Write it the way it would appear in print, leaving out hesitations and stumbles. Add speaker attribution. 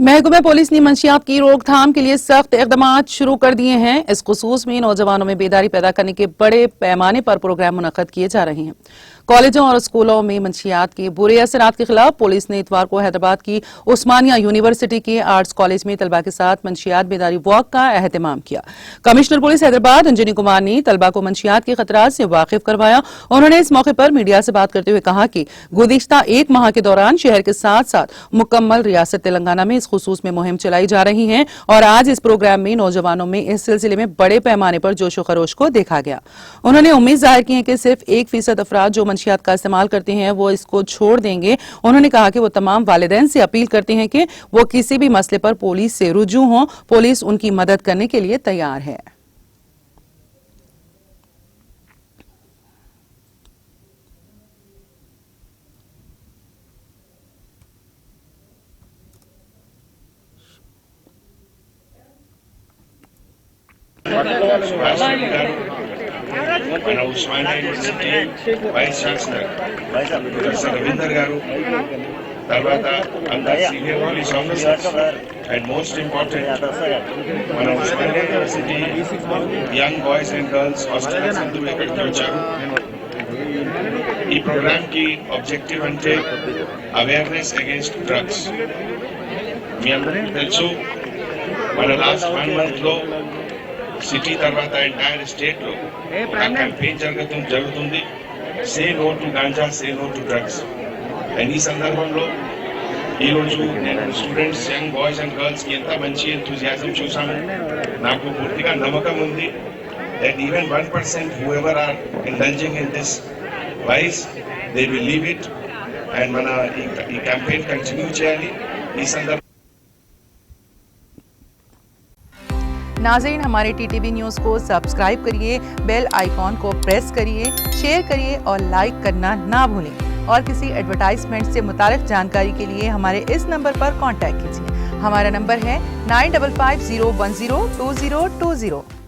Speaker 1: महकमा पुलिस ने मंशियात की रोकथाम के लिए सख्त इकदाम शुरू कर दिए हैं। इस खुसूस में नौजवानों में बेदारी पैदा करने के बड़े पैमाने पर प्रोग्राम मुनक्कद किए जा रहे हैं। कॉलेजों और स्कूलों में मंशियात के बुरे असरात के खिलाफ पुलिस ने इतवार को हैदराबाद की उस्मानिया यूनिवर्सिटी के आर्ट्स कॉलेज में तलबा के साथ मंशियात बेदारी वॉक का एहतमाम किया। कमिश्नर पुलिस हैदराबाद अंजनी कुमार ने तलबा को मंशियात के खतरात से वाकिफ करवाया। उन्होंने इस मौके पर मीडिया से बात करते हुए कहा कि गुज़िश्ता एक माह के दौरान शहर के साथ साथ मुकम्मल रियासत तेलंगाना में इस खुसूस में मुहिम चलाई जा रही है और आज इस प्रोग्राम में नौजवानों में इस सिलसिले में बड़े पैमाने पर जोशो खरोश को देखा गया। उन्होंने उम्मीद जाहिर की है कि सिर्फ 1% अफराद जो मंशियात का इस्तेमाल करते हैं वो इसको छोड़ देंगे। उन्होंने कहा कि वो तमाम वालिदैन से अपील करते हैं कि वो किसी भी मसले पर पुलिस से रुजू हों, पुलिस उनकी मदद करने के लिए तैयार है।
Speaker 2: మన Osmania university vice chancellor professor Ravinder garu, తర్వాత అందరు senior police officers and most important మన Osmania university young boys and girls hostels అందరూ ఇక్కడికి వచ్చారు. ఈ ప్రోగ్రామ్ కి ఆబ్జెక్టివ్ అంటే అవేర్నెస్ అగేన్స్ట్ డ్రగ్స్. మీ అందరికీ తెలుసు, మన లాస్ట్ 1 month లో సిటీ తర్వాత ఎంటైర్ స్టేట్ లో క్యాంపెయిన్ జరుగుతుంది. Say no to ganja, say no to drugs. And ఈ సందర్భంలో ఈరోజు నేను students, young boys and girls కి ఎంత మంచి ఎంతూజియాజం చూసాము. నాకు పూర్తిగా నమ్మకం ఉంది that even 1% whoever are indulging in this vice, they will leave it. And మన ఈ క్యాంపెయిన్ కంటిన్యూ చేయాలి. ఈ సందర్భంలో
Speaker 1: नाज़रीन, हमारे टीटीवी न्यूज़ को सब्सक्राइब करिए, बेल आइकॉन को प्रेस करिए, शेयर करिए और लाइक करना ना भूलें। और किसी एडवर्टाइजमेंट से मुताल्लिक़ जानकारी के लिए हमारे इस नंबर पर कांटेक्ट कीजिए। हमारा नंबर है 9550102020।